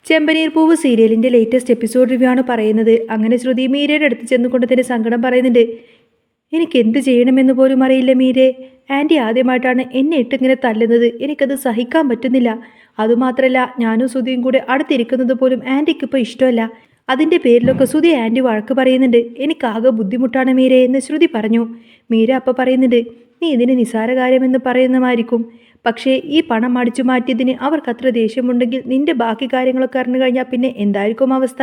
ചെമ്പനീർ പൂവ് സീരിയലിന്റെ latest episode review ആണ് പറയുന്നത്. അങ്ങനെ ശ്രുതി മീരയുടെ അടുത്ത് ചെന്നുകൊണ്ട് തന്നെ സങ്കടം പറയുന്നുണ്ട്. എനിക്ക് എന്ത് ചെയ്യണമെന്ന് പോലും അറിയില്ല മീരെ. ആൻറ്റി ആദ്യമായിട്ടാണ് എന്നെ ഇട്ടിങ്ങനെ തല്ലുന്നത്. എനിക്കത് സഹിക്കാൻ പറ്റുന്നില്ല. അതുമാത്രമല്ല, ഞാനും ശ്രുതിയും കൂടെ അടുത്തിരിക്കുന്നത് പോലും ആൻറ്റിക്കിപ്പോൾ ഇഷ്ടമല്ല. അതിൻ്റെ പേരിലൊക്കെ ശ്രുതി ആൻറ്റി വഴക്ക് പറയുന്നുണ്ട്. എനിക്കാകെ ബുദ്ധിമുട്ടാണ് മീരെ എന്ന് ശ്രുതി പറഞ്ഞു. മീര അപ്പം പറയുന്നുണ്ട്, നീ ഇതിന് നിസ്സാര കാര്യമെന്ന് പറയുന്നതായിരിക്കും. പക്ഷേ ഈ പണം അടിച്ചു മാറ്റിയതിന് അവർക്കത്ര ദേഷ്യമുണ്ടെങ്കിൽ നിന്റെ ബാക്കി കാര്യങ്ങളൊക്കെ അറിഞ്ഞു കഴിഞ്ഞാൽ പിന്നെ എന്തായിരിക്കും അവസ്ഥ?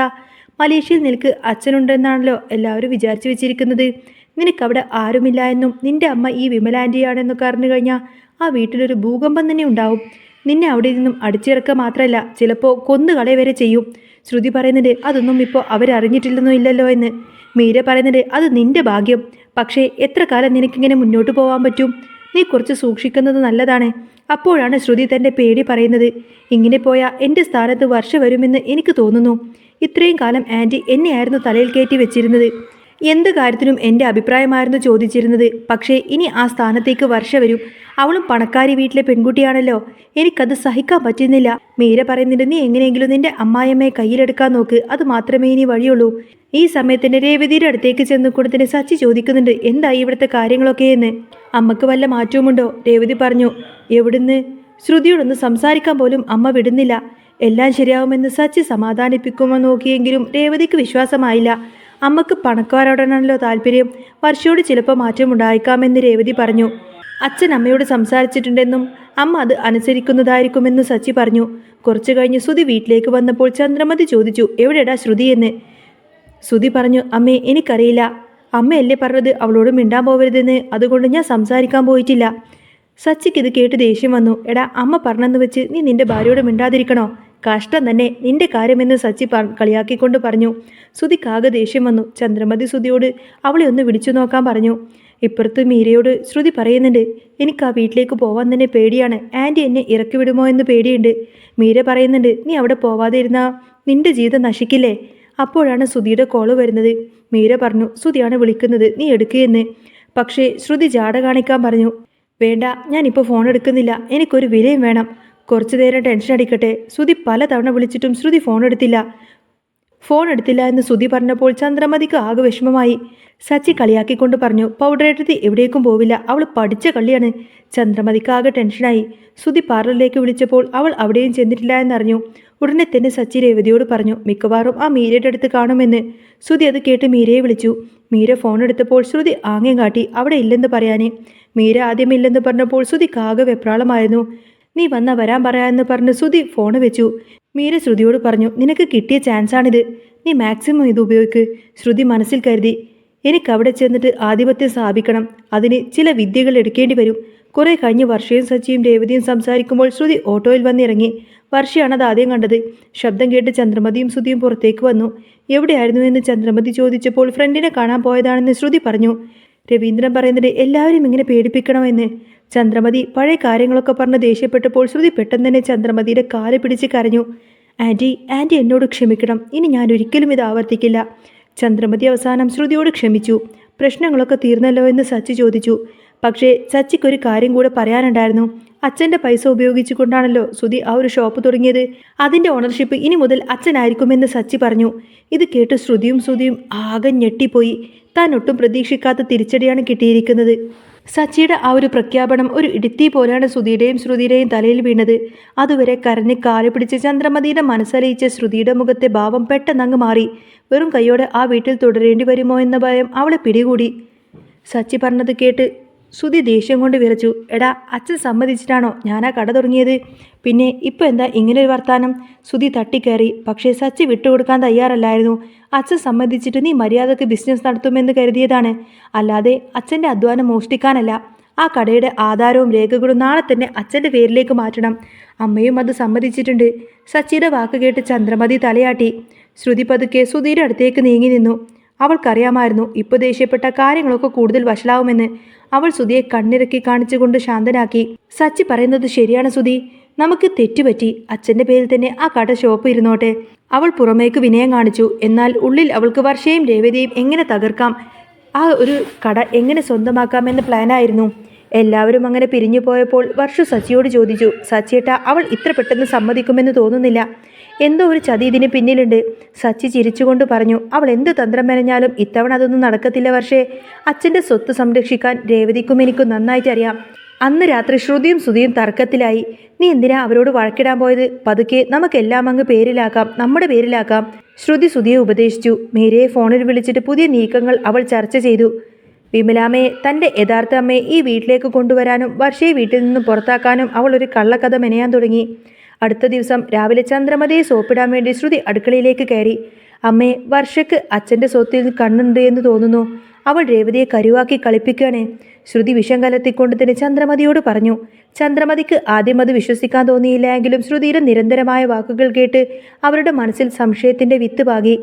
മലേഷ്യയിൽ നിനക്ക് അച്ഛനുണ്ടെന്നാണല്ലോ എല്ലാവരും വിചാരിച്ചു വെച്ചിരിക്കുന്നത്. നിനക്കവിടെ ആരുമില്ല എന്നും നിന്റെ അമ്മ ഈ വിമലാൻറ്റിയാണെന്നൊക്കെ അറിഞ്ഞു കഴിഞ്ഞാൽ ആ വീട്ടിലൊരു ഭൂകമ്പം തന്നെ ഉണ്ടാവും. നിന്നെ അവിടെ നിന്നും അടിച്ചിറക്കുക മാത്രമല്ല, ചിലപ്പോൾ കൊന്നുകളെ വരെ ചെയ്യും. ശ്രുതി പറയുന്നുണ്ട്, അതൊന്നും ഇപ്പോൾ അവരറിഞ്ഞിട്ടില്ലെന്നോ ഇല്ലല്ലോ എന്ന്. മീര പറയുന്നുണ്ട്, അത് നിന്റെ ഭാഗ്യം. പക്ഷേ എത്ര കാലം നിനക്കിങ്ങനെ മുന്നോട്ട് പോകാൻ പറ്റും? നീ കുറച്ച് സൂക്ഷിക്കുന്നത് നല്ലതാണ്. അപ്പോഴാണ് ശ്രുതി തൻ്റെ പേടി പറയുന്നത്. ഇങ്ങനെ പോയാൽ എൻ്റെ സ്ഥാനത്ത് വർഷ വരുമെന്ന് എനിക്ക് തോന്നുന്നു. ഇത്രയും കാലം ആൻറ്റി എന്നെയായിരുന്നു തലയിൽ കയറ്റി വെച്ചിരുന്നത്. എന്ത് കാര്യത്തിനും എൻ്റെ അഭിപ്രായമായിരുന്നു ചോദിച്ചിരുന്നത്. പക്ഷേ ഇനി ആ സ്ഥാനത്തേക്ക് വർഷ വരും. അവളും പണക്കാരി വീട്ടിലെ പെൺകുട്ടിയാണല്ലോ. എനിക്കത് സഹിക്കാൻ പറ്റുന്നില്ല. മീര പറയുന്നുണ്ട്, നീ എങ്ങനെയെങ്കിലും നിന്റെ അമ്മായിയമ്മയെ കയ്യിലെടുക്കാൻ നോക്ക്. അത് മാത്രമേ ഇനി വഴിയുള്ളൂ. ഈ സമയത്തിന് രേവതിയുടെ അടുത്തേക്ക് ചെന്ന് കൊടുത്തിന് സച്ചി ചോദിക്കുന്നുണ്ട്, എന്തായി ഇവിടുത്തെ കാര്യങ്ങളൊക്കെ എന്ന്. അമ്മക്ക് വല്ല മാറ്റവുമുണ്ടോ? രേവതി പറഞ്ഞു. എവിടുന്ന്? ശ്രുതിയോടൊന്ന് സംസാരിക്കാൻ പോലും അമ്മ വിടുന്നില്ല. എല്ലാം ശരിയാവുമെന്ന് സച്ചി സമാധാനിപ്പിക്കുമെന്ന് നോക്കിയെങ്കിലും രേവതിക്ക് വിശ്വാസമായില്ല. അമ്മക്ക് പണക്കാരോടാണല്ലോ താല്പര്യം. വർഷയോട് ചിലപ്പോൾ മാറ്റമുണ്ടായേക്കാമെന്ന് രേവതി പറഞ്ഞു. അച്ഛൻ അമ്മയോട് സംസാരിച്ചിട്ടുണ്ടെന്നും അമ്മ അത് അനുസരിക്കുന്നതായിരിക്കുമെന്ന് സച്ചി പറഞ്ഞു. കുറച്ചു കഴിഞ്ഞ് ശ്രുതി വീട്ടിലേക്ക് വന്നപ്പോൾ ചന്ദ്രമതി ചോദിച്ചു, എവിടെടാ ശ്രുതി എന്ന്. ശ്രുതി പറഞ്ഞു, അമ്മേ എനിക്കറിയില്ല. അമ്മയല്ലേ പറഞ്ഞത് അവളോട് മിണ്ടാൻ പോവരുതെന്ന്. അതുകൊണ്ട് ഞാൻ സംസാരിക്കാൻ പോയിട്ടില്ല. സച്ചിക്ക് ഇത് കേട്ട് ദേഷ്യം വന്നു. എടാ, അമ്മ പറഞ്ഞെന്ന് വെച്ച് നീ നിന്റെ ഭാര്യയോട് മിണ്ടാതിരിക്കണോ? കഷ്ടം തന്നെ നിന്റെ കാര്യമെന്ന് സച്ചി കളിയാക്കിക്കൊണ്ട് പറഞ്ഞു. ശ്രുതിക്കാകെ ദേഷ്യം വന്നു. ചന്ദ്രമതി ശ്രുതിയോട് അവളെ ഒന്ന് വിളിച്ചു നോക്കാൻ പറഞ്ഞു. ഇപ്പുറത്ത് മീരയോട് ശ്രുതി പറയുന്നുണ്ട്, എനിക്ക് ആ വീട്ടിലേക്ക് പോവാൻ തന്നെ പേടിയാണ്. ആൻറ്റി എന്നെ ഇറക്കി വിടുമോ എന്ന് പേടിയുണ്ട്. മീര പറയുന്നുണ്ട്, നീ അവിടെ പോവാതെ ഇരുന്നാൽ നിന്റെ ജീവിതം നശിക്കില്ലേ? അപ്പോഴാണ് ശ്രുതിയുടെ കോള് വരുന്നത്. മീര പറഞ്ഞു, ശ്രുതിയാണ് വിളിക്കുന്നത്, നീ എടുക്കുകയെന്ന്. പക്ഷേ ശ്രുതി ജാട കാണിക്കാൻ പറഞ്ഞു. വേണ്ട, ഞാനിപ്പോൾ ഫോൺ എടുക്കുന്നില്ല. എനിക്കൊരു വിലയും വേണം. കുറച്ചു നേരം ടെൻഷൻ അടിക്കട്ടെ. ശ്രുതി പലതവണ വിളിച്ചിട്ടും ശ്രുതി ഫോൺ എടുത്തില്ല എന്ന് ശ്രുതി പറഞ്ഞപ്പോൾ ചന്ദ്രമതിക്ക് ആകെ വിഷമമായി. സച്ചി കളിയാക്കിക്കൊണ്ട് പറഞ്ഞു, പൗഡർ എടുത്ത് എവിടേക്കും പോവില്ല. അവൾ പഠിച്ച കള്ളിയാണ്. ചന്ദ്രമതിക്ക് ആകെ ടെൻഷനായി. ശ്രുതി പാർലറിലേക്ക് വിളിച്ചപ്പോൾ അവൾ അവിടെയും ചെന്നിട്ടില്ല എന്നറിഞ്ഞു. ഉടനെ തന്നെ സച്ചി രേവതിയോട് പറഞ്ഞു, മിക്കവാറും ആ മീരയുടെ അടുത്ത് കാണുമെന്ന്. ശ്രുതി അത് കേട്ട് മീരയെ വിളിച്ചു. മീര ഫോൺ എടുത്തപ്പോൾ ശ്രുതി ആംഗ്യം കാട്ടി അവിടെ ഇല്ലെന്ന് പറയാനേ. മീര ആദ്യം ഇല്ലെന്ന് പറഞ്ഞപ്പോൾ ശ്രുതിക്കാകെ വെപ്രാളമായിരുന്നു. നീ വരാൻ പറയാമെന്ന് പറഞ്ഞ് ശ്രുതി ഫോണ് വെച്ചു. മീര ശ്രുതിയോട് പറഞ്ഞു, നിനക്ക് കിട്ടിയ ചാൻസാണിത്. നീ മാക്സിമം ഇത് ഉപയോഗിക്ക്. ശ്രുതി മനസ്സിൽ കരുതി, എനിക്കവിടെ ചെന്നിട്ട് ആധിപത്യം സ്ഥാപിക്കണം. അതിന് ചില വിദ്യകൾ എടുക്കേണ്ടി വരും. കുറേ കഴിഞ്ഞ് വർഷയും സച്ചിയും രേവതിയും സംസാരിക്കുമ്പോൾ ശ്രുതി ഓട്ടോയിൽ വന്നിറങ്ങി. വർഷയാണത് ആദ്യം കണ്ടത്. ശബ്ദം കേട്ട് ചന്ദ്രമതിയും ശ്രുതിയും പുറത്തേക്ക് വന്നു. എവിടെയായിരുന്നു എന്ന് ചന്ദ്രമതി ചോദിച്ചപ്പോൾ ഫ്രണ്ടിനെ കാണാൻ പോയതാണെന്ന് ശ്രുതി പറഞ്ഞു. രവീന്ദ്രൻ പറയുന്നത് എല്ലാവരും ഇങ്ങനെ പേടിപ്പിക്കണമെന്ന്. ചന്ദ്രമതി പഴയ കാര്യങ്ങളൊക്കെ പറഞ്ഞ് ദേഷ്യപ്പെട്ടപ്പോൾ ശ്രുതി പെട്ടെന്ന് തന്നെ ചന്ദ്രമതിയുടെ കാല് പിടിച്ച് കരഞ്ഞു. ആൻറ്റി എന്നോട് ക്ഷമിക്കണം. ഇനി ഞാൻ ഒരിക്കലും ഇത് ആവർത്തിക്കില്ല. ചന്ദ്രമതി അവസാനം ശ്രുതിയോട് ക്ഷമിച്ചു. പ്രശ്നങ്ങളൊക്കെ തീർന്നല്ലോ എന്ന് സച്ചി ചോദിച്ചു. പക്ഷേ സച്ചിക്കൊരു കാര്യം കൂടെ പറയാനുണ്ടായിരുന്നു. അച്ഛൻ്റെ പൈസ ഉപയോഗിച്ചുകൊണ്ടാണല്ലോ ശ്രുതി ആ ഒരു ഷോപ്പ് തുടങ്ങിയത്. അതിൻ്റെ ഓണർഷിപ്പ് ഇനി മുതൽ അച്ഛനായിരിക്കുമെന്ന് സച്ചി പറഞ്ഞു. ഇത് കേട്ട് ശ്രുതിയും ആകെ ഞെട്ടിപ്പോയി. താൻ ഒട്ടും പ്രതീക്ഷിക്കാത്ത തിരിച്ചടിയാണ് കിട്ടിയിരിക്കുന്നത്. സച്ചിയുടെ ആ ഒരു പ്രഖ്യാപനം ഒരു ഇടുത്തി പോലെയാണ് ശ്രുതിയുടെയും തലയിൽ വീണത്. അതുവരെ കരഞ്ഞ് കാല് പിടിച്ച് ചന്ദ്രമതിയുടെ മനസ്സറിയിച്ച ശ്രുതിയുടെ മുഖത്തെ ഭാവം പെട്ടെന്നങ്ങ് മാറി. വെറും കൈയോടെ ആ വീട്ടിൽ തുടരേണ്ടി വരുമോ എന്ന ഭയം അവളെ പിടികൂടി. സച്ചി പറഞ്ഞത് കേട്ട് ശ്രുതി ദേഷ്യം കൊണ്ട് വിറച്ചു. എടാ, അച്ഛൻ സമ്മതിച്ചിട്ടാണോ ഞാൻ ആ കട തുടങ്ങിയത്? പിന്നെ ഇപ്പം എന്താ ഇങ്ങനൊരു വർത്താനം? ശ്രുതി തട്ടിക്കയറി. പക്ഷേ സച്ചി വിട്ടുകൊടുക്കാൻ തയ്യാറല്ലായിരുന്നു. അച്ഛൻ സമ്മതിച്ചിട്ട് നീ മര്യാദക്ക് ബിസിനസ് നടത്തുമെന്ന് കരുതിയതാണ്. അല്ലാതെ അച്ഛൻ്റെ അധ്വാനം മോഷ്ടിക്കാനല്ല. ആ കടയുടെ ആധാരവും രേഖകളും നാളെ തന്നെ അച്ഛൻ്റെ പേരിലേക്ക് മാറ്റണം. അമ്മയും അത് സമ്മതിച്ചിട്ടുണ്ട്. സച്ചിയുടെ വാക്ക് കേട്ട് ചന്ദ്രമതി തലയാട്ടി. ശ്രുതി പതുക്കെ ശ്രുതിയുടെ അടുത്തേക്ക് നീങ്ങി നിന്നു. അവൾക്കറിയാമായിരുന്നു ഇപ്പോൾ ദേഷ്യപ്പെട്ട കാര്യങ്ങളൊക്കെ കൂടുതൽ വഷളാവുമെന്ന്. അവൾ ശ്രുതിയെ കണ്ണിറക്കി കാണിച്ചുകൊണ്ട് ശാന്തനാക്കി. സച്ചി പറയുന്നത് ശരിയാണ് ശ്രുതി, നമുക്ക് തെറ്റുപറ്റി. അച്ഛൻ്റെ പേരിൽ തന്നെ ആ കട ഷോപ്പ് ഇരുന്നോട്ടെ. അവൾ പുറമേക്ക് വിനയം കാണിച്ചു. എന്നാൽ ഉള്ളിൽ അവൾക്ക് വർഷയും രേവതിയും എങ്ങനെ തകർക്കാം, ആ ഒരു കട എങ്ങനെ സ്വന്തമാക്കാമെന്ന പ്ലാനായിരുന്നു. എല്ലാവരും അങ്ങനെ പിരിഞ്ഞു പോയപ്പോൾ വർഷു സച്ചിയോട് ചോദിച്ചു, സച്ചിയേട്ടാ, അവൾ ഇത്ര പെട്ടെന്ന് സമ്മതിക്കുമെന്ന് തോന്നുന്നില്ല. എന്തോ ഒരു ചതി ഇതിന് പിന്നിലുണ്ട്. സച്ചി ചിരിച്ചുകൊണ്ട് പറഞ്ഞു, അവൾ എന്ത് തന്ത്രം മെനഞ്ഞാലും ഇത്തവണ അതൊന്നും നടക്കത്തില്ല വർഷേ. അച്ഛൻ്റെ സ്വത്ത് സംരക്ഷിക്കാൻ രേവതിക്കും എനിക്കും നന്നായിട്ടറിയാം. അന്ന് രാത്രി ശ്രുതിയും സുധിയും തർക്കത്തിലായി. നീ എന്തിനാ അവരോട് വഴക്കിടാൻ പോയത്? പതുക്കെ നമുക്കെല്ലാം അങ്ങ് പേരിലാക്കാം, നമ്മുടെ പേരിലാക്കാം. ശ്രുതി സുധിയെ ഉപദേശിച്ചു. മീരയെ ഫോണിൽ വിളിച്ചിട്ട് പുതിയ നീക്കങ്ങൾ അവൾ ചർച്ച ചെയ്തു. വിമലാമ്മയെ, തൻ്റെ യഥാർത്ഥ അമ്മയെ ഈ വീട്ടിലേക്ക് കൊണ്ടുവരാനും വർഷയെ വീട്ടിൽ നിന്ന് പുറത്താക്കാനും അവൾ ഒരു കള്ളക്കഥ മെനയാൻ തുടങ്ങി. അടുത്ത ദിവസം രാവിലെ ചന്ദ്രമതിയെ സോപ്പിടാൻ വേണ്ടി ശ്രുതി അടുക്കളയിലേക്ക് കയറി. അമ്മേ, വർഷയ്ക്ക് അച്ഛൻ്റെ സ്വത്തിൽ കണ്ണുണ്ട് എന്ന് തോന്നുന്നു. അവൾ രേവതിയെ കരുവാക്കി കളിപ്പിക്കുകയാണ്. ശ്രുതി വിഷം കലർത്തിക്കൊണ്ട് തന്നെ ചന്ദ്രമതിയോട് പറഞ്ഞു. ചന്ദ്രമതിക്ക് ആദ്യം അത് വിശ്വസിക്കാൻ തോന്നിയില്ല എങ്കിലും ശ്രുതിയുടെ നിരന്തരമായ വാക്കുകൾ കേട്ട് അവരുടെ മനസ്സിൽ സംശയത്തിൻ്റെ വിത്ത് പാകി.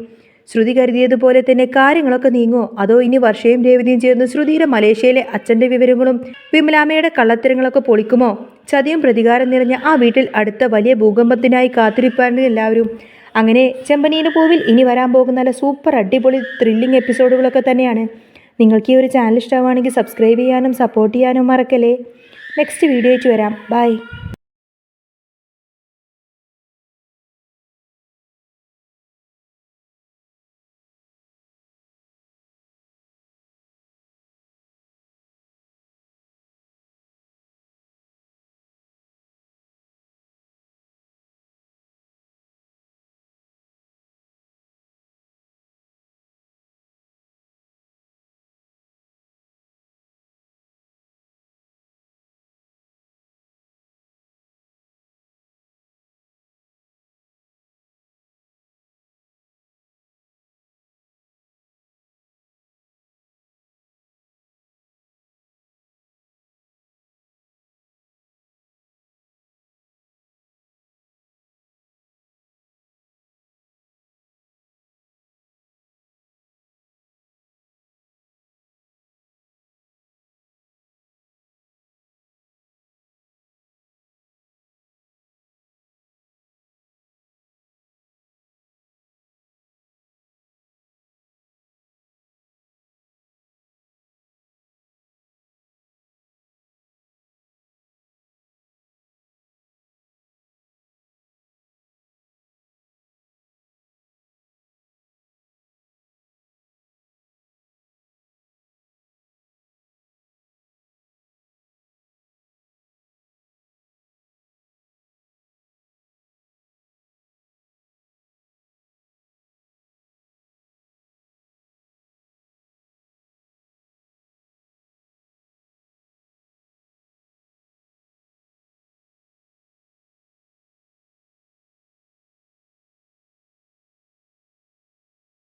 ശ്രുതി കരുതിയതുപോലെ തന്നെ കാര്യങ്ങളൊക്കെ നീങ്ങോ, അതോ ഇനി വർഷയും രേവതിയും ചേർന്ന് ശ്രുതിയുടെ മലേഷ്യയിലെ അച്ഛൻ്റെ വിവരങ്ങളും വിമലാമ്മയുടെ കള്ളത്തരങ്ങളൊക്കെ പൊളിക്കുമോ? ചതിയും പ്രതികാരം നിറഞ്ഞ ആ വീട്ടിൽ അടുത്ത വലിയ ഭൂകമ്പത്തിനായി കാത്തിരിപ്പാണ് എല്ലാവരും. അങ്ങനെ ചെമ്പനീന പൂവിൽ ഇനി വരാൻ പോകുന്ന നല്ല സൂപ്പർ അടിപൊളി ത്രില്ലിംഗ് എപ്പിസോഡുകളൊക്കെ തന്നെയാണ്. നിങ്ങൾക്ക് ഈ ഒരു ചാനൽ ഇഷ്ടമാണെങ്കിൽ സബ്സ്ക്രൈബ് ചെയ്യാനും സപ്പോർട്ട് ചെയ്യാനും മറക്കല്ലേ. നെക്സ്റ്റ് വീഡിയോ ആയിട്ട് വരാം. ബൈ.